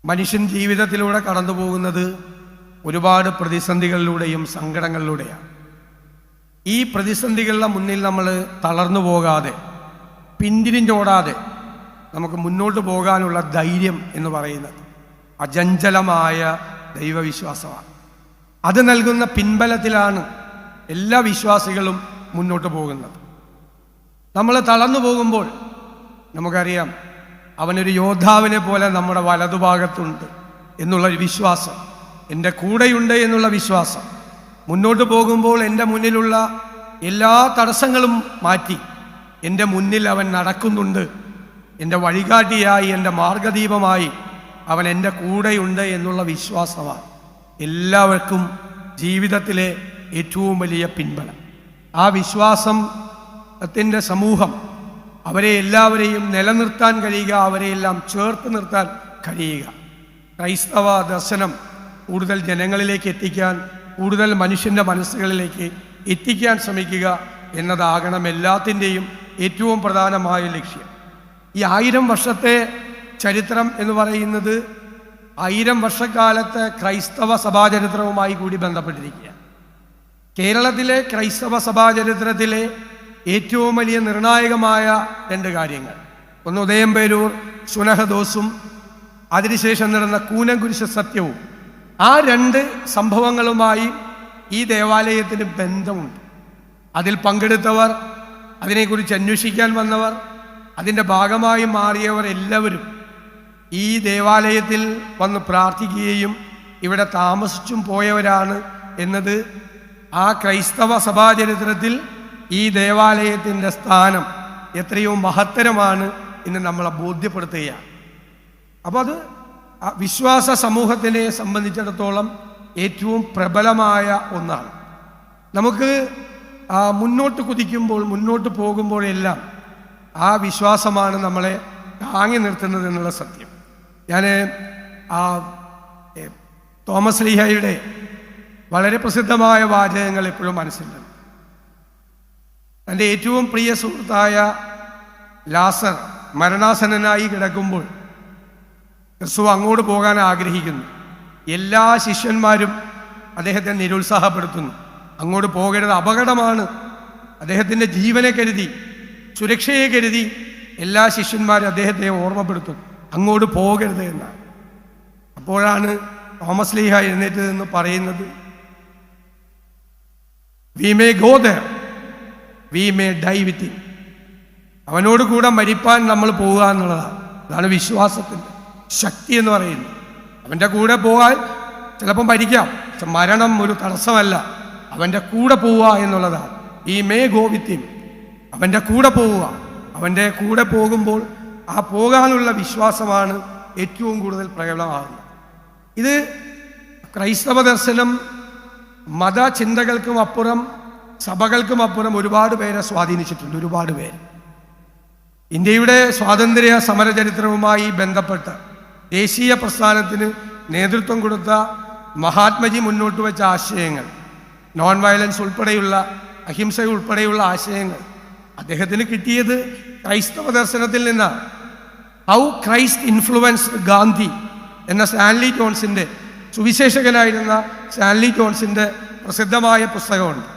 മനുഷ്യൻ ജീവിതത്തിലൂടെ കടന്നു പോകുന്നത് ഒരുപാട് പ്രതിസന്ധികളിലൂടെയും സങ്കടങ്ങളിലൂടെയാണ്. ഈ പ്രതിസന്ധികളുടെ മുന്നിൽ നമ്മൾ തളർന്നു പോകാതെ പിന്തിരിഞ്ഞോടാതെ നമുക്ക് മുന്നോട്ട് പോകാനുള്ള ധൈര്യം എന്ന് പറയുന്നത് അചഞ്ചലമായ ദൈവവിശ്വാസമാണ്. അത് നൽകുന്ന പിൻബലത്തിലാണ് എല്ലാ വിശ്വാസികളും മുന്നോട്ട് പോകുന്നത്. നമ്മൾ തളർന്നു പോകുമ്പോൾ നമുക്കറിയാം അവനൊരു യോദ്ധാവിനെ പോലെ നമ്മുടെ വലതുഭാഗത്തുണ്ട് എന്നുള്ളൊരു വിശ്വാസം, എൻ്റെ കൂടെയുണ്ട് എന്നുള്ള വിശ്വാസം. മുന്നോട്ട് പോകുമ്പോൾ എൻ്റെ മുന്നിലുള്ള എല്ലാ തടസ്സങ്ങളും മാറ്റി എൻ്റെ മുന്നിൽ അവൻ നടക്കുന്നുണ്ട്, എൻ്റെ വഴികാട്ടിയായി എൻ്റെ മാർഗദീപമായി അവൻ എൻ്റെ കൂടെയുണ്ട് എന്നുള്ള വിശ്വാസമാണ് എല്ലാവർക്കും ജീവിതത്തിലെ ഏറ്റവും വലിയ പിൻബലം. ആ വിശ്വാസത്തിൻ്റെ സമൂഹം അവരെ എല്ലാവരെയും നിലനിർത്താൻ കഴിയുക, അവരെയെല്ലാം ചേർത്ത് നിർത്താൻ കഴിയുക. ക്രൈസ്തവ ദർശനം കൂടുതൽ ജനങ്ങളിലേക്ക് എത്തിക്കാൻ, കൂടുതൽ മനുഷ്യൻ്റെ മനസ്സുകളിലേക്ക് എത്തിക്കാൻ ശ്രമിക്കുക എന്നതാകണം എല്ലാത്തിൻ്റെയും ഏറ്റവും പ്രധാനമായ ലക്ഷ്യം. ഈ 1000 വർഷത്തെ ചരിത്രം എന്ന് പറയുന്നത് 1000 വർഷക്കാലത്തെ ക്രൈസ്തവ സഭാചരിത്രവുമായി കൂടി ബന്ധപ്പെട്ടിരിക്കുക. കേരളത്തിലെ ക്രൈസ്തവ സഭാചരിത്രത്തിലെ ഏറ്റവും വലിയ നിർണായകമായ 2 കാര്യങ്ങൾ, ഒന്ന് ഉദയംപേരൂർ സുനഹദോസും അതിനുശേഷം നടന്ന കൂനംകുരിശ് സത്യവും. ആ 2 സംഭവങ്ങളുമായി ഈ ദേവാലയത്തിന് ബന്ധമുണ്ട്. അതിൽ പങ്കെടുത്തവർ, അതിനെക്കുറിച്ച് അന്വേഷിക്കാൻ വന്നവർ, അതിൻ്റെ ഭാഗമായി മാറിയവർ എല്ലാവരും ഈ ദേവാലയത്തിൽ വന്ന് പ്രാർത്ഥിക്കുകയും ഇവിടെ താമസിച്ചും പോയവരാണ് എന്നത് ആ ക്രൈസ്തവ സഭാചരിത്രത്തിൽ ഈ ദേവാലയത്തിൻ്റെ സ്ഥാനം എത്രയോ മഹത്തരമാണ് എന്ന് നമ്മളെ ബോധ്യപ്പെടുത്തുകയാണ്. അപ്പോൾ അത് വിശ്വാസ സമൂഹത്തിനെ സംബന്ധിച്ചിടത്തോളം ഏറ്റവും പ്രബലമായ ഒന്നാണ്. നമുക്ക് മുന്നോട്ട് കുതിക്കുമ്പോൾ, മുന്നോട്ട് പോകുമ്പോഴെല്ലാം ആ വിശ്വാസമാണ് നമ്മളെ താങ്ങി നിർത്തുന്നത് എന്നുള്ള സത്യം. ഞാൻ തോമസ് ലീഹയുടെ വളരെ പ്രസിദ്ധമായ വാചകങ്ങൾ എപ്പോഴും മനസ്സിലുണ്ട്. തൻ്റെ ഏറ്റവും പ്രിയ സുഹൃത്തായ ലാസർ മരണാസന്നനായി കിടക്കുമ്പോൾ ക്രിസ്തു അങ്ങോട്ട് പോകാൻ ആഗ്രഹിക്കുന്നു. എല്ലാ ശിഷ്യന്മാരും അദ്ദേഹത്തെ നിരുത്സാഹപ്പെടുത്തുന്നു. അങ്ങോട്ട് പോകരുത്, അപകടമാണ്. അദ്ദേഹത്തിൻ്റെ ജീവനെ കരുതി, സുരക്ഷയെ കരുതി എല്ലാ ശിഷ്യന്മാരും അദ്ദേഹത്തെ ഓർമ്മപ്പെടുത്തും, അങ്ങോട്ട് പോകരുത് എന്നാണ്. അപ്പോഴാണ് തോമസ് ലീഹ എഴുന്നേറ്റ് നിന്ന് പറയുന്നത്, we may go there, we may die with him. അവനോട് കൂടെ മരിപ്പാൻ നമ്മൾ പോവുക എന്നുള്ളതാണ്. അതാണ് വിശ്വാസത്തിൻ്റെ ശക്തി എന്ന് പറയുന്നത്. അവൻ്റെ കൂടെ പോകാൻ ചിലപ്പം മരിക്കാം, പക്ഷെ മരണം ഒരു തടസ്സമല്ല. അവൻ്റെ കൂടെ പോവുക എന്നുള്ളതാണ്. V may go with him, അവൻ്റെ കൂടെ പോവുക. അവൻ്റെ കൂടെ പോകുമ്പോൾ ആ പോകാനുള്ള വിശ്വാസമാണ് ഏറ്റവും കൂടുതൽ പ്രകടമാകുന്നത്. ഇത് ക്രൈസ്തവ ദർശനം മതചിന്തകൾക്കും അപ്പുറം, സഭകൾക്കും അപ്പുറം ഒരുപാട് പേരെ സ്വാധീനിച്ചിട്ടുണ്ട്. ഒരുപാട് പേര് ഇന്ത്യയുടെ സ്വാതന്ത്ര്യ സമര ചരിത്രവുമായി ബന്ധപ്പെട്ട ദേശീയ പ്രസ്ഥാനത്തിന് നേതൃത്വം കൊടുത്ത മഹാത്മജി മുന്നോട്ട് വെച്ച ആശയങ്ങൾ, നോൺ വയലൻസ് ഉൾപ്പെടെയുള്ള, അഹിംസ ഉൾപ്പെടെയുള്ള ആശയങ്ങൾ അദ്ദേഹത്തിന് കിട്ടിയത് ക്രൈസ്തവ ദർശനത്തിൽ നിന്നാണ്. ഹൗ ക്രൈസ്റ്റ് ഇൻഫ്ലുവൻസ് ഗാന്ധി എന്ന സ്റ്റാൻലി ജോൺസിൻ്റെ, സുവിശേഷകനായിരുന്ന സ്റ്റാൻലി ജോൺസിൻ്റെ പ്രസിദ്ധമായ പുസ്തകമുണ്ട്.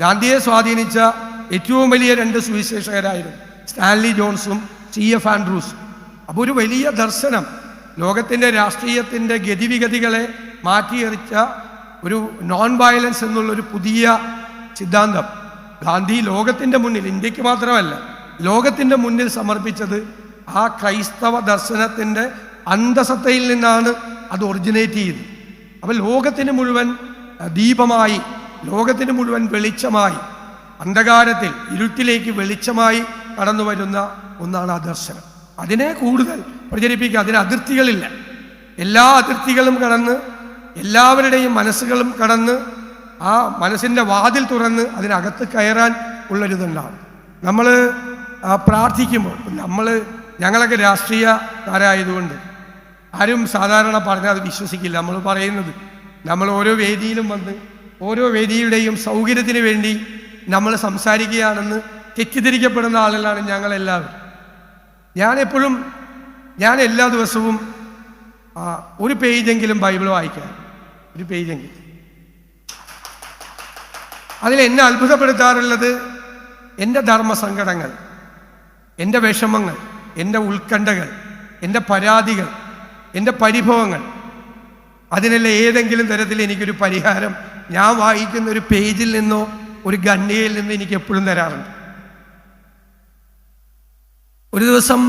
ഗാന്ധിയെ സ്വാധീനിച്ച ഏറ്റവും വലിയ 2 സുവിശേഷകരായിരുന്നു സ്റ്റാൻലി ജോൺസും CF ആൻഡ്രൂസും. അപ്പോൾ ഒരു വലിയ ദർശനം, ലോകത്തിൻ്റെ രാഷ്ട്രീയത്തിൻ്റെ ഗതിവിഗതികളെ മാറ്റിയെറിച്ച ഒരു നോൺ വയലൻസ് എന്നുള്ളൊരു പുതിയ സിദ്ധാന്തം ഗാന്ധി ലോകത്തിൻ്റെ മുന്നിൽ, ഇന്ത്യക്ക് മാത്രമല്ല ലോകത്തിൻ്റെ മുന്നിൽ സമർപ്പിച്ചത് ആ ക്രൈസ്തവ ദർശനത്തിൻ്റെ അന്തസത്തയിൽ നിന്നാണ് അത് ഒറിജിനേറ്റ് ചെയ്തത്. അപ്പോൾ ലോകത്തിന് മുഴുവൻ ദീപമായി, ലോകത്തിന് മുഴുവൻ വെളിച്ചമായി, അന്ധകാരത്തിൽ ഇരുട്ടിലേക്ക് വെളിച്ചമായി കടന്നു വരുന്ന ഒന്നാണ് ആ ദർശനം. അതിനെ കൂടുതൽ പ്രചരിപ്പിക്കുക, അതിന് അതിർത്തികളില്ല. എല്ലാ അതിർത്തികളും കടന്ന്, എല്ലാവരുടെയും മനസ്സുകളും കടന്ന്, ആ മനസ്സിൻ്റെ വാതിൽ തുറന്ന് അതിനകത്ത് കയറാൻ ഉള്ളൊരിതുണ്ടാണ്. നമ്മൾ പ്രാർത്ഥിക്കുമ്പോൾ, ഞങ്ങളൊക്കെ രാഷ്ട്രീയക്കാരായതുകൊണ്ട് ആരും സാധാരണ പറഞ്ഞാൽ അത് വിശ്വസിക്കില്ല. നമ്മൾ പറയുന്നത്, നമ്മൾ ഓരോ വേദിയിലും വന്ന് ഓരോ വേദിയുടെയും സൗകര്യത്തിന് വേണ്ടി നമ്മൾ സംസാരിക്കുകയാണെന്ന് തെറ്റിദ്ധരിക്കപ്പെടുന്ന ആളുകളാണ് ഞങ്ങളെല്ലാവരും. ഞാൻ എല്ലാ ദിവസവും ഒരു പേജെങ്കിലും ബൈബിൾ വായിക്കാൻ, ഒരു പേജെങ്കിലും. അതിൽ എന്നെ അത്ഭുതപ്പെടുത്താറുള്ളത് എൻ്റെ ധർമ്മസങ്കടങ്ങൾ, എൻ്റെ വിഷമങ്ങൾ, എൻ്റെ ഉത്കണ്ഠകൾ, എൻ്റെ പരാതികൾ, എൻ്റെ പരിഭവങ്ങൾ. അതിനെല്ലാം ഏതെങ്കിലും തരത്തിൽ എനിക്കൊരു പരിഹാരം ഞാൻ വായിക്കുന്ന ഒരു പേജിൽ നിന്നോ ഒരു ഖണ്ഡികയിൽ നിന്നോ എനിക്ക് എപ്പോഴും തരാറുണ്ട്. ഒരു ദിവസം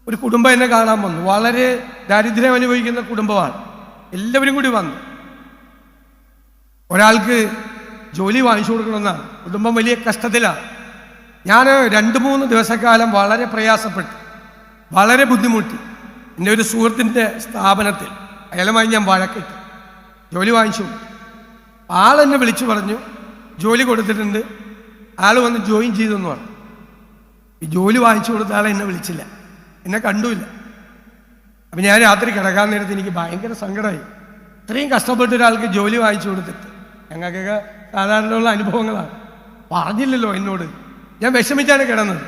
ഒരു കുടുംബം എന്നെ കാണാൻ വന്നു. വളരെ ദാരിദ്ര്യം അനുഭവിക്കുന്ന കുടുംബമാണ്. എല്ലാവരും കൂടി വന്നു. ഒരാൾക്ക് ജോലി വാങ്ങിച്ചു കൊടുക്കണമെന്നാണ്. കുടുംബം വലിയ കഷ്ടത്തിലാണ്. ഞാൻ 2-3 ദിവസക്കാലം വളരെ പ്രയാസപ്പെട്ടു, വളരെ ബുദ്ധിമുട്ടി. എൻ്റെ ഒരു സുഹൃത്തിൻ്റെ സ്ഥാപനത്തിൽ അയാളുമായി ഞാൻ വഴക്കിട്ടു. ജോലി വാങ്ങിച്ചു. ആളെന്നെ വിളിച്ചു പറഞ്ഞു ജോലി കൊടുത്തിട്ടുണ്ട്, ആൾ വന്ന് ജോയിൻ ചെയ്തെന്ന് പറഞ്ഞു. ഈ ജോലി വാങ്ങിച്ചു കൊടുത്ത ആളെ എന്നെ വിളിച്ചില്ല, എന്നെ കണ്ടുമില്ല. അപ്പം ഞാൻ രാത്രി കിടക്കാൻ നേരത്ത് എനിക്ക് ഭയങ്കര സങ്കടമായി. ഇത്രയും കഷ്ടപ്പെട്ട ഒരാൾക്ക് ജോലി വാങ്ങിച്ചു കൊടുത്തിട്ട്, ഞങ്ങൾക്കൊക്കെ സാധാരണയുള്ള അനുഭവങ്ങളാണ്, പറഞ്ഞില്ലല്ലോ എന്നോട്. ഞാൻ വിഷമിച്ചാണ് കിടന്നത്.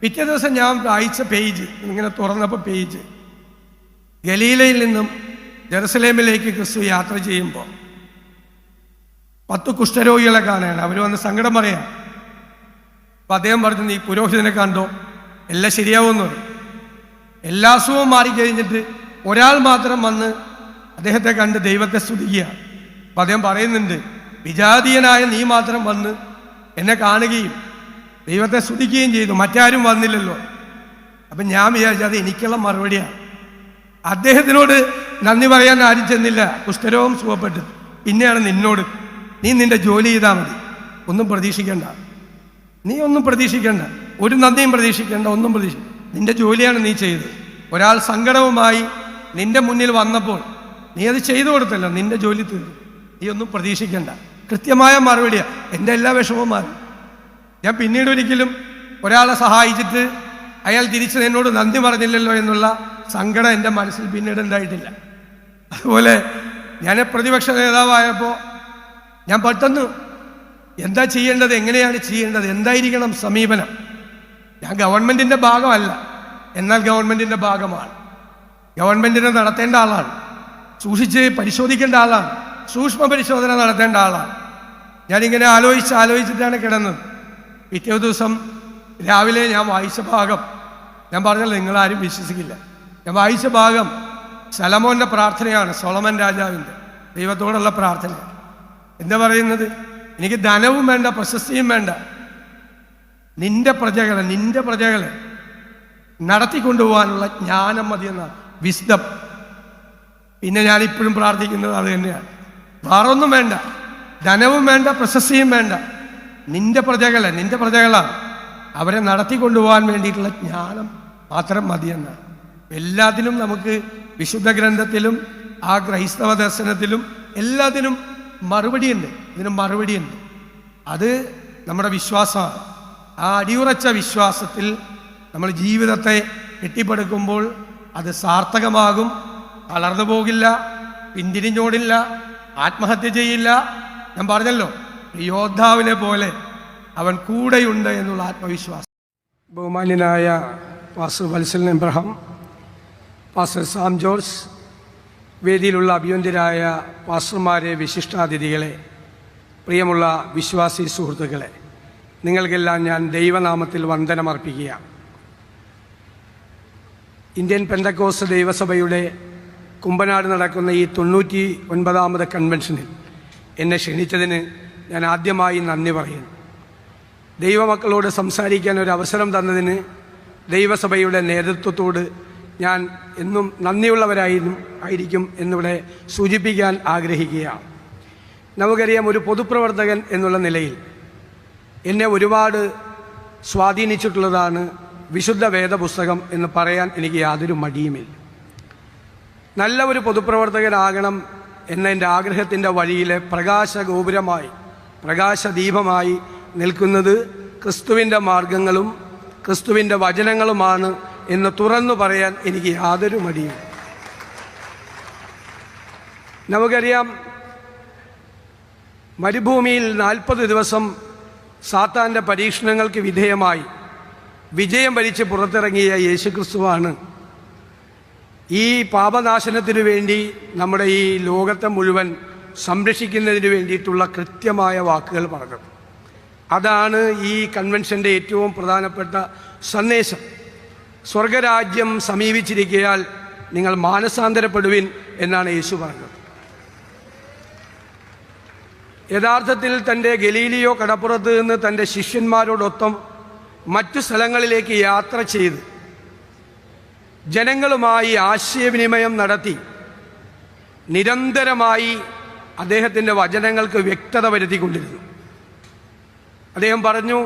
പിറ്റേ ദിവസം ഞാൻ വായിച്ച പേജ് ഇങ്ങനെ തുറന്നപ്പോൾ പേജ് ഗലീലയിൽ നിന്നും ജെറുസലേമിലേക്ക് ക്രിസ്തു യാത്ര ചെയ്യുമ്പോൾ 10 കുഷ്ഠരോഗികളെ കാണുകയാണ്. അവർ വന്ന് സങ്കടം പറയാം. അപ്പം അദ്ദേഹം പറഞ്ഞു, നീ പുരോഹിതനെ കണ്ടോ, എല്ലാം ശരിയാവുമെന്ന് പറയും. എല്ലാ അസുഖവും മാറിക്കഴിഞ്ഞിട്ട് ഒരാൾ മാത്രം വന്ന് അദ്ദേഹത്തെ കണ്ട് ദൈവത്തെ സ്തുതിക്കുക. അപ്പം അദ്ദേഹം പറയുന്നുണ്ട്, വിജാതീയനായ നീ മാത്രം വന്ന് എന്നെ കാണുകയും ദൈവത്തെ സ്തുതിക്കുകയും ചെയ്തു, മറ്റാരും വന്നില്ലല്ലോ. അപ്പം ഞാൻ വിചാരിച്ചത് എനിക്കുള്ള മറുപടിയാണ്. അദ്ദേഹത്തിനോട് നന്ദി പറയാൻ ആരും ചെന്നില്ല, കുഷ്ഠരോഗം സുഖപ്പെട്ടു. പിന്നെയാണ് നിന്നോട്, നീ നിന്റെ ജോലി ചെയ്താൽ മതി, ഒന്നും പ്രതീക്ഷിക്കേണ്ട, നീ ഒന്നും പ്രതീക്ഷിക്കേണ്ട, ഒരു നന്ദിയും പ്രതീക്ഷിക്കേണ്ട, ഒന്നും പ്രതീക്ഷിക്കേണ്ട. നിന്റെ ജോലിയാണ് നീ ചെയ്തത്. ഒരാൾ സങ്കടവുമായി നിന്റെ മുന്നിൽ വന്നപ്പോൾ നീ അത് ചെയ്തു കൊടുത്തല്ലോ, നിന്റെ ജോലി തീർന്നു, നീ ഒന്നും പ്രതീക്ഷിക്കേണ്ട. കൃത്യമായ മറുപടിയാണ്. എൻ്റെ എല്ലാ വിഷമവും മാറി. ഞാൻ പിന്നീട് ഒരിക്കലും ഒരാളെ സഹായിച്ചിട്ട് അയാൾ തിരിച്ച് എന്നോട് നന്ദി പറഞ്ഞില്ലല്ലോ എന്നുള്ള സങ്കടം എൻ്റെ മനസ്സിൽ പിന്നീട് ഉണ്ടായിട്ടില്ല. അതുപോലെ ഞാൻ പ്രതിപക്ഷ നേതാവായപ്പോൾ ഞാൻ പെട്ടെന്ന് എന്താ ചെയ്യേണ്ടത്, എങ്ങനെയാണ് ചെയ്യേണ്ടത്, എന്തായിരിക്കണം സമീപനം. ഞാൻ ഗവൺമെൻറ്റിൻ്റെ ഭാഗമല്ല, എന്നാൽ ഗവൺമെൻറ്റിൻ്റെ ഭാഗമാണ്. ഗവൺമെൻറ്റിനെ നടത്തേണ്ട ആളാണ്, സൂക്ഷിച്ച് പരിശോധിക്കേണ്ട ആളാണ്, സൂക്ഷ്മ പരിശോധന നടത്തേണ്ട ആളാണ്. ഞാനിങ്ങനെ ആലോചിച്ചിട്ടാണ് കിടന്നത്. പിറ്റേ ദിവസം രാവിലെ ഞാൻ വായിച്ച ഭാഗം, ഞാൻ പറഞ്ഞല്ലോ നിങ്ങളാരും വിശ്വസിക്കില്ല, ഞാൻ വായിച്ച ഭാഗം ശലോമോൻ്റെ പ്രാർത്ഥനയാണ്, സോളമൻ രാജാവിൻ്റെ ദൈവത്തോടുള്ള പ്രാർത്ഥന. എന്താ പറയുന്നത്? എനിക്ക് ധനവും വേണ്ട, പ്രശസ്തിയും വേണ്ട, നിന്റെ പ്രജകളെ നടത്തിക്കൊണ്ടുപോകാനുള്ള ജ്ഞാനം മതി എന്നാണ്, വിസ്ഡം. പിന്നെ ഞാനിപ്പോഴും പ്രാർത്ഥിക്കുന്നത് അത് തന്നെയാണ്. വേറൊന്നും വേണ്ട, ധനവും വേണ്ട, പ്രശസ്തിയും വേണ്ട, നിന്റെ പ്രജകളാണ്, അവരെ നടത്തിക്കൊണ്ടുപോകാൻ വേണ്ടിയിട്ടുള്ള ജ്ഞാനം മാത്രം മതിയെന്നാണ്. എല്ലാത്തിനും നമുക്ക് വിശുദ്ധ ഗ്രന്ഥത്തിലും ആ ക്രൈസ്തവ ദർശനത്തിലും എല്ലാത്തിനും മറുപടിയുണ്ട്. ഇതിന് മറുപടിയുണ്ട്. അത് നമ്മുടെ വിശ്വാസമാണ്. ആ അടിയുറച്ച വിശ്വാസത്തിൽ നമ്മൾ ജീവിതത്തെ കെട്ടിപ്പടുക്കുമ്പോൾ അത് സാർത്ഥകമാകും. തളർന്നു പോകില്ല, പിന്തിരിഞ്ഞോടില്ല, ആത്മഹത്യ ചെയ്യില്ല. ഞാൻ പറഞ്ഞല്ലോ, യോദ്ധാവിനെ പോലെ അവൻ കൂടെയുണ്ട് എന്നുള്ള ആത്മവിശ്വാസം. ബഹുമാന്യനായ pastor Valsalan Abraham, pastor Sam George, വേദിയിലുള്ള അഭിയന്തരായ പാസ്റ്റർമാരെ, വിശിഷ്ടാതിഥികളെ, പ്രിയമുള്ള വിശ്വാസി സുഹൃത്തുക്കളെ, നിങ്ങൾക്കെല്ലാം ഞാൻ ദൈവനാമത്തിൽ വന്ദനമർപ്പിക്കുകയാണ്. ഇന്ത്യൻ പെന്തക്കോസ്ത് ദൈവസഭയുടെ കുമ്പനാട് നടക്കുന്ന ഈ 99ാമത് കൺവെൻഷനിൽ എന്നെ ക്ഷണിച്ചതിന് ഞാൻ ആദ്യമായി നന്ദി പറയുന്നു. ദൈവമക്കളോട് സംസാരിക്കാൻ ഒരു അവസരം തന്നതിന് ദൈവസഭയുടെ നേതൃത്വത്തോട് ഞാൻ എന്നും നന്ദിയുള്ളവരായിരിക്കും എന്നിവിടെ സൂചിപ്പിക്കാൻ ആഗ്രഹിക്കുകയാണ്. നമുക്കറിയാം, ഒരു പൊതുപ്രവർത്തകൻ എന്നുള്ള നിലയിൽ എന്നെ ഒരുപാട് സ്വാധീനിച്ചിട്ടുള്ളതാണ് വിശുദ്ധ വേദപുസ്തകം എന്ന് പറയാൻ എനിക്ക് യാതൊരു മടിയുമില്ല. നല്ല ഒരു പൊതുപ്രവർത്തകനാകണം എന്ന എൻ്റെ ആഗ്രഹത്തിൻ്റെ വഴിയിലെ പ്രകാശഗോപുരമായി, പ്രകാശദീപമായി നിൽക്കുന്നത് ക്രിസ്തുവിൻ്റെ മാർഗങ്ങളും ക്രിസ്തുവിൻ്റെ വചനങ്ങളുമാണ് എന്ന് തുറന്നു പറയാൻ എനിക്ക് യാതൊരു മടിയും. നമുക്കറിയാം, മരുഭൂമിയിൽ 40 ദിവസം സാത്താൻ്റെ പരീക്ഷണങ്ങൾക്ക് വിധേയമായി വിജയം വരിച്ച് പുറത്തിറങ്ങിയ യേശുക്രിസ്തുവാണ് ഈ പാപനാശനത്തിനു വേണ്ടി നമ്മുടെ ഈ ലോകത്തെ മുഴുവൻ സംരക്ഷിക്കുന്നതിന് വേണ്ടിയിട്ടുള്ള കൃത്യമായ വാക്കുകൾ പറഞ്ഞത്. അതാണ് ഈ കൺവെൻഷൻ്റെ ഏറ്റവും പ്രധാനപ്പെട്ട സന്ദേശം. സ്വർഗരാജ്യം സമീപിച്ചിരിക്കയാൽ നിങ്ങൾ മാനസാന്തരപ്പെടുവിൻ എന്നാണ് യേശു പറഞ്ഞത്. യഥാർത്ഥത്തിൽ തൻ്റെ ഗലീലിയോ കടപ്പുറത്ത് നിന്ന് തൻ്റെ ശിഷ്യന്മാരോടൊപ്പം മറ്റു സ്ഥലങ്ങളിലേക്ക് യാത്ര ചെയ്ത് ജനങ്ങളുമായി ആശയവിനിമയം നടത്തി നിരന്തരമായി അദ്ദേഹത്തിൻ്റെ വചനങ്ങൾക്ക് വ്യക്തത വരുത്തിക്കൊണ്ടിരുന്നു. അദ്ദേഹം പറഞ്ഞു,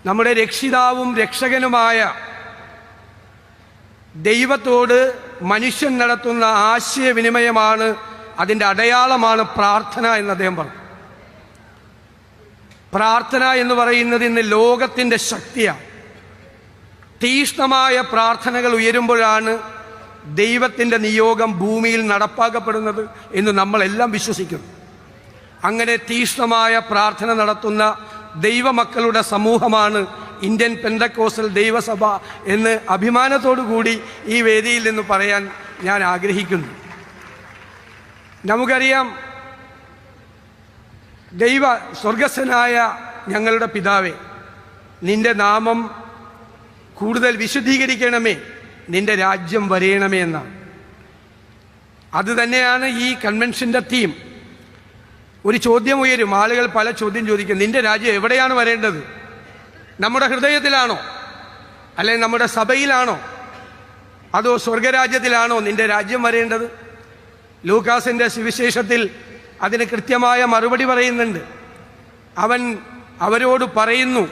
നമ്മുടെ രക്ഷിതാവും രക്ഷകനുമായ ദൈവത്തോട് മനുഷ്യൻ നടത്തുന്ന ആശയവിനിമയമാണ്, അതിൻ്റെ അടയാളമാണ് പ്രാർത്ഥന എന്ന് അദ്ദേഹം പറഞ്ഞു. പ്രാർത്ഥന എന്ന് പറയുന്നത് ഇന്ന് ലോകത്തിൻ്റെ ശക്തിയാണ്. തീഷ്ണമായ പ്രാർത്ഥനകൾ ഉയരുമ്പോഴാണ് ദൈവത്തിൻ്റെ നിയോഗം ഭൂമിയിൽ നടപ്പാക്കപ്പെടുന്നത് എന്ന് നമ്മളെല്ലാം വിശ്വസിക്കുന്നു. അങ്ങനെ തീഷ്ണമായ പ്രാർത്ഥന നടത്തുന്ന ദൈവമക്കളുടെ സമൂഹമാണ് ഇന്ത്യൻ പെന്തക്കോസ്റ്റൽ ദൈവസഭ എന്ന് അഭിമാനത്തോടു കൂടി ഈ വേദിയിൽ നിന്ന് പറയാൻ ഞാൻ ആഗ്രഹിക്കുന്നു. നമുക്കറിയാം, സ്വർഗസ്ഥനായ ഞങ്ങളുടെ പിതാവേ, നിന്റെ നാമം കൂടുതൽ വിശുദ്ധീകരിക്കണമേ, നിന്റെ രാജ്യം വരയണമേ എന്നാണ്. അത് തന്നെയാണ് ഈ കൺവെൻഷൻ്റെ തീം. ഒരു ചോദ്യം ഉയരും, ആളുകൾ പല ചോദ്യം ചോദിക്കും, നിന്റെ രാജ്യം എവിടെയാണ് വരേണ്ടത്? നമ്മുടെ ഹൃദയത്തിലാണോ, അല്ലെങ്കിൽ നമ്മുടെ സഭയിലാണോ, അതോ സ്വർഗരാജ്യത്തിലാണോ നിന്റെ രാജ്യം വരേണ്ടത്? ലൂക്കാസിൻ്റെ സുവിശേഷത്തിൽ അതിന് കൃത്യമായ മറുപടി പറയുന്നുണ്ട്. അവൻ അവരോട് പറയുന്നു,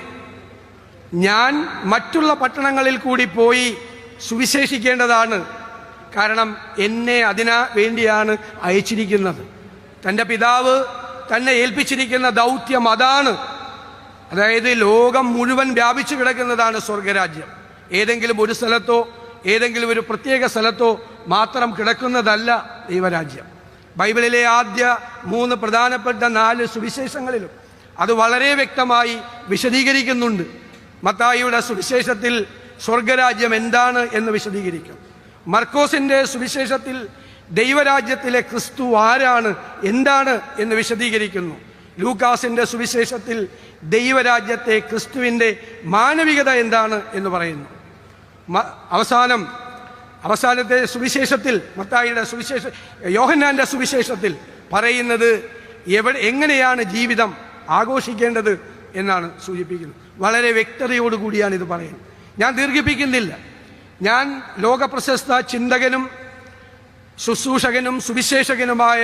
ഞാൻ മറ്റുള്ള പട്ടണങ്ങളിൽ കൂടി പോയി സുവിശേഷിക്കേണ്ടതാണ്, കാരണം എന്നെ അതിനു വേണ്ടിയാണ് അയച്ചിരിക്കുന്നത്. തൻ്റെ പിതാവ് തന്നെ ഏൽപ്പിച്ചിരിക്കുന്ന ദൗത്യം അതാണ്. അതായത് ലോകം മുഴുവൻ വ്യാപിച്ചു കിടക്കുന്നതാണ് സ്വർഗരാജ്യം. ഏതെങ്കിലും ഒരു സ്ഥലത്തോ ഏതെങ്കിലും ഒരു പ്രത്യേക സ്ഥലത്തോ മാത്രം കിടക്കുന്നതല്ല ദൈവരാജ്യം. ബൈബിളിലെ ആദ്യ 3 പ്രധാനപ്പെട്ട 4 സുവിശേഷങ്ങളിലും അത് വളരെ വ്യക്തമായി വിശദീകരിക്കുന്നുണ്ട്. മത്തായിയുടെ സുവിശേഷത്തിൽ സ്വർഗരാജ്യം എന്താണ് എന്ന് വിശദീകരിക്കും. മർക്കോസിൻ്റെ സുവിശേഷത്തിൽ ദൈവരാജ്യത്തിലെ ക്രിസ്തു ആരാണ്, എന്താണ് എന്ന് വിശദീകരിക്കുന്നു. ലൂക്കാസിൻ്റെ സുവിശേഷത്തിൽ ദൈവരാജ്യത്തെ ക്രിസ്തുവിൻ്റെ മാനവികത എന്താണ് എന്ന് പറയുന്നു. അവസാനത്തെ സുവിശേഷത്തിൽ, മത്തായിയുടെ സുവിശേഷം, യോഹന്നാൻ്റെ സുവിശേഷത്തിൽ പറയുന്നത് എങ്ങനെയാണ് ജീവിതം ആഘോഷിക്കേണ്ടത് എന്നാണ് സൂചിപ്പിക്കുന്നത്. വളരെ വ്യക്തതയോടുകൂടിയാണ് ഇത് പറയുന്നത്. ഞാൻ ദീർഘിപ്പിക്കുന്നില്ല. ഞാൻ ലോകപ്രശസ്ത ചിന്തകനും ശുശ്രൂഷകനും സുവിശേഷകനുമായ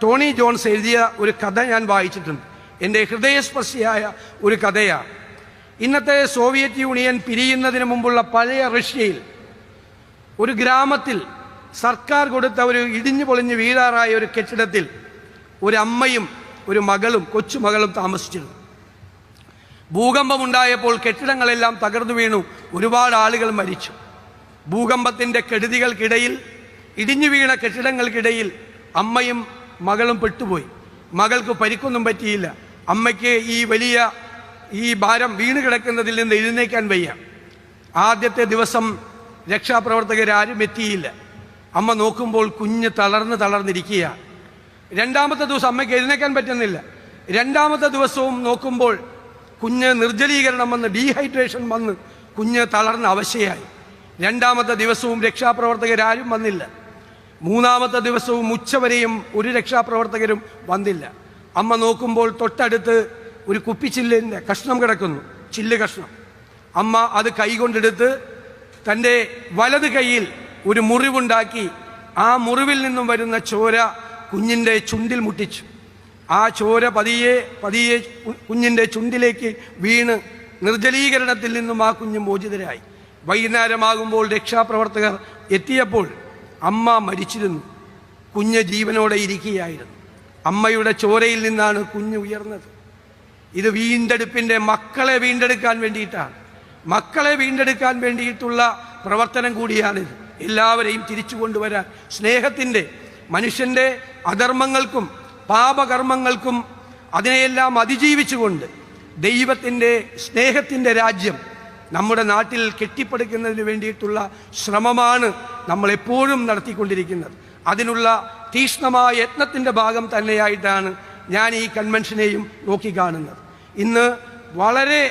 ടോണി ജോൺസ് എഴുതിയ ഒരു കഥ ഞാൻ വായിച്ചിട്ടുണ്ട്. എൻ്റെ ഹൃദയസ്പർശിയായ ഒരു കഥയാണ്. ഇന്നത്തെ സോവിയറ്റ് യൂണിയൻ പിരിയുന്നതിന് മുമ്പുള്ള പഴയ റഷ്യയിൽ ഒരു ഗ്രാമത്തിൽ സർക്കാർ കൊടുത്ത ഒരു ഇടിഞ്ഞു പൊളിഞ്ഞ് വീഴാറായ ഒരു കെട്ടിടത്തിൽ ഒരു അമ്മയും ഒരു മകളും, കൊച്ചുമകളും താമസിച്ചിരുന്നു. ഭൂകമ്പമുണ്ടായപ്പോൾ കെട്ടിടങ്ങളെല്ലാം തകർന്നു വീണു, ഒരുപാട് ആളുകൾ മരിച്ചു. ഭൂകമ്പത്തിൻ്റെ കെടുതികൾക്കിടയിൽ, ഇടിഞ്ഞു വീണ കെട്ടിടങ്ങൾക്കിടയിൽ അമ്മയും മകളും പെട്ടുപോയി. മകൾക്ക് പരിക്കൊന്നും പറ്റിയില്ല. അമ്മയ്ക്ക് ഈ ഭാരം വീണ് കിടക്കുന്നതിൽ നിന്ന് എഴുന്നേക്കാൻ വയ്യ. ആദ്യത്തെ ദിവസം രക്ഷാപ്രവർത്തകരാരും എത്തിയില്ല. അമ്മ നോക്കുമ്പോൾ കുഞ്ഞ് തളർന്നിരിക്കുക. രണ്ടാമത്തെ ദിവസം അമ്മയ്ക്ക് എഴുന്നേക്കാൻ പറ്റുന്നില്ല. രണ്ടാമത്തെ ദിവസവും നോക്കുമ്പോൾ കുഞ്ഞ് നിർജ്ജലീകരണം വന്ന്, ഡീഹൈഡ്രേഷൻ വന്ന് കുഞ്ഞ് തളർന്ന അവശയായി. രണ്ടാമത്തെ ദിവസവും രക്ഷാപ്രവർത്തകരാരും വന്നില്ല. മൂന്നാമത്തെ ദിവസവും ഉച്ചവരെയും ഒരു രക്ഷാപ്രവർത്തകരും വന്നില്ല. അമ്മ നോക്കുമ്പോൾ തൊട്ടടുത്ത് ഒരു കുപ്പിച്ചില്ലിൻ്റെ കഷ്ണം കിടക്കുന്നു, ചില്ല് കഷ്ണം. അമ്മ അത് കൈകൊണ്ടെടുത്ത് തൻ്റെ വലത് കൈയിൽ ഒരു മുറിവുണ്ടാക്കി ആ മുറിവിൽ നിന്നും വരുന്ന ചോര കുഞ്ഞിൻ്റെ ചുണ്ടിൽ മുട്ടിച്ചു. ആ ചോര പതിയെ കുഞ്ഞിൻ്റെ ചുണ്ടിലേക്ക് വീണ് നിർജ്ജലീകരണത്തിൽ നിന്നും ആ കുഞ്ഞ് മോചിതരായി. വൈകുന്നേരമാകുമ്പോൾ രക്ഷാപ്രവർത്തകർ എത്തിയപ്പോൾ അമ്മ മരിച്ചിരുന്നു, കുഞ്ഞ് ജീവനോടെ ഇരിക്കുകയായിരുന്നു. അമ്മയുടെ ചോരയിൽ നിന്നാണ് കുഞ്ഞ് ഉയർന്നത്. ഇത് വീണ്ടെടുപ്പിൻ്റെ, മക്കളെ വീണ്ടെടുക്കാൻ വേണ്ടിയിട്ടാണ്. മക്കളെ വീണ്ടെടുക്കാൻ വേണ്ടിയിട്ടുള്ള പ്രവർത്തനം കൂടിയാണിത്. എല്ലാവരെയും തിരിച്ചു കൊണ്ടുവരാൻ, സ്നേഹത്തിൻ്റെ, മനുഷ്യൻ്റെ അധർമ്മങ്ങൾക്കും പാപകർമ്മങ്ങൾക്കും അതിനെയെല്ലാം അതിജീവിച്ചുകൊണ്ട് ദൈവത്തിൻ്റെ സ്നേഹത്തിൻ്റെ രാജ്യം നമ്മുടെ നാട്ടിൽ കെട്ടിപ്പടുക്കുന്നതിന് വേണ്ടിയിട്ടുള്ള ശ്രമമാണ് നമ്മൾ എപ്പോഴും നടത്തിക്കൊണ്ടിരിക്കുന്നത്. അതിനുള്ള തീക്ഷ്ണമായ യത്നത്തിൻ്റെ ഭാഗം തന്നെയായിട്ടാണ് ഞാൻ ഈ കൺവെൻഷനെയും നോക്കിക്കാണുന്നത്. ഇന്ന് വളരെ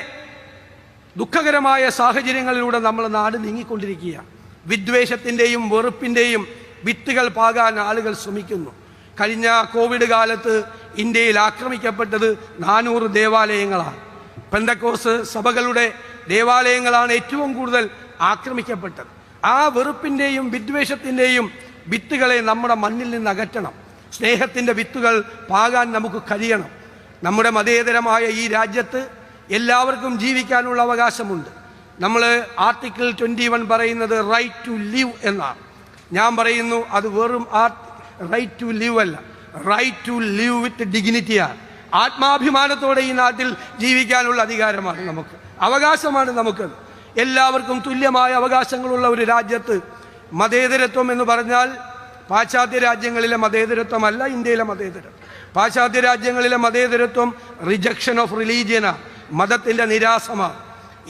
ദുഃഖകരമായ സാഹചര്യങ്ങളിലൂടെ നമ്മൾ നാട് നീങ്ങിക്കൊണ്ടിരിക്കുകയാണ്. വിദ്വേഷത്തിൻ്റെയും വെറുപ്പിൻ്റെയും വിത്തുകൾ പാകാൻ ആളുകൾ ശ്രമിക്കുന്നു. കഴിഞ്ഞ കോവിഡ് കാലത്ത് ഇന്ത്യയിൽ ആക്രമിക്കപ്പെട്ടത് 400 ദേവാലയങ്ങളാണ്. പെന്തക്കോസ് സഭകളുടെ ദേവാലയങ്ങളാണ് ഏറ്റവും കൂടുതൽ ആക്രമിക്കപ്പെട്ടത്. ആ വെറുപ്പിൻ്റെയും വിദ്വേഷത്തിൻ്റെയും വിത്തുകളെ നമ്മുടെ മണ്ണിൽ നിന്ന് അകറ്റണം. സ്നേഹത്തിൻ്റെ വിത്തുകൾ പാകാൻ നമുക്ക് കഴിയണം. നമ്മുടെ മതേതരമായ ഈ രാജ്യത്ത് എല്ലാവർക്കും ജീവിക്കാനുള്ള അവകാശമുണ്ട്. നമ്മൾ ആർട്ടിക്കിൾ 21 പറയുന്നത് റൈറ്റ് ടു ലിവ് എന്നാണ്. ഞാൻ പറയുന്നു അത് വെറും റൈറ്റ് ടു ലിവ് അല്ല, റൈറ്റ് ടു ലിവ് വിത്ത് ഡിഗ്നിറ്റിയാണ്. ആത്മാഭിമാനത്തോടെ ഈ നാട്ടിൽ ജീവിക്കാനുള്ള അധികാരമാണ് നമുക്ക്, അവകാശമാണ് നമുക്കത്. എല്ലാവർക്കും തുല്യമായ അവകാശങ്ങളുള്ള ഒരു രാജ്യത്ത് മതേതരത്വം എന്ന് പറഞ്ഞാൽ പാശ്ചാത്യ രാജ്യങ്ങളിലെ മതേതരത്വമല്ല ഇന്ത്യയിലെ മതേതരത്വം. പാശ്ചാത്യ രാജ്യങ്ങളിലെ മതേതരത്വം റിജക്ഷൻ ഓഫ് റിലീജിയനാണ്, മതത്തിൻ്റെ നിരാസമാണ്.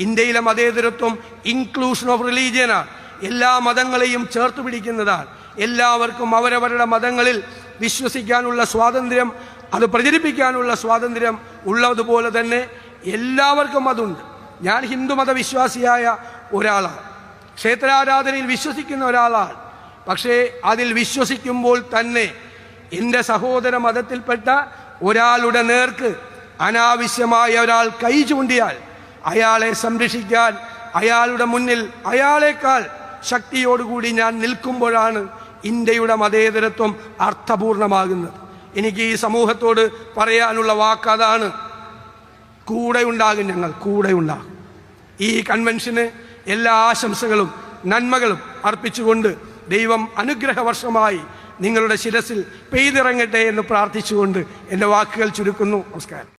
ഇന്ത്യയിലെ മതേതരത്വം ഇൻക്ലൂഷൻ ഓഫ് റിലീജിയനാണ്, എല്ലാ മതങ്ങളെയും ചേർത്ത് പിടിക്കുന്നതാണ്. എല്ലാവർക്കും അവരവരുടെ മതങ്ങളിൽ വിശ്വസിക്കാനുള്ള സ്വാതന്ത്ര്യം, അത് പ്രചരിപ്പിക്കാനുള്ള സ്വാതന്ത്ര്യം ഉള്ളതുപോലെ തന്നെ എല്ലാവർക്കും അതുണ്ട്. ഞാൻ ഹിന്ദുമത വിശ്വാസിയായ ഒരാളാണ്, ക്ഷേത്രാരാധനയിൽ വിശ്വസിക്കുന്ന ഒരാളാണ്. പക്ഷേ അതിൽ വിശ്വസിക്കുമ്പോൾ തന്നെ എൻ്റെ സഹോദര മതത്തിൽപ്പെട്ട ഒരാളുടെ നേർക്ക് അനാവശ്യമായ ഒരാൾ കൈ ചൂണ്ടിയാൽ അയാളെ സംരക്ഷിക്കാൻ അയാളുടെ മുന്നിൽ അയാളെക്കാൾ ശക്തിയോടുകൂടി ഞാൻ നിൽക്കുമ്പോഴാണ് ഇന്ത്യയുടെ മതേതരത്വം അർത്ഥപൂർണമാകുന്നത്. എനിക്ക് ഈ സമൂഹത്തോട് പറയാനുള്ള വാക്കതാണ്, കൂടെ ഉണ്ടാകും, ഞങ്ങൾ കൂടെ ഉണ്ടാകും. ഈ കൺവെൻഷന് എല്ലാ ആശംസകളും നന്മകളും അർപ്പിച്ചുകൊണ്ട് ദൈവം അനുഗ്രഹവർഷമായി നിങ്ങളുടെ ശിരസിൽ പെയ്തിറങ്ങട്ടെ എന്ന് പ്രാർത്ഥിച്ചുകൊണ്ട് എൻ്റെ വാക്കുകൾ ചുരുക്കുന്നു. നമസ്കാരം.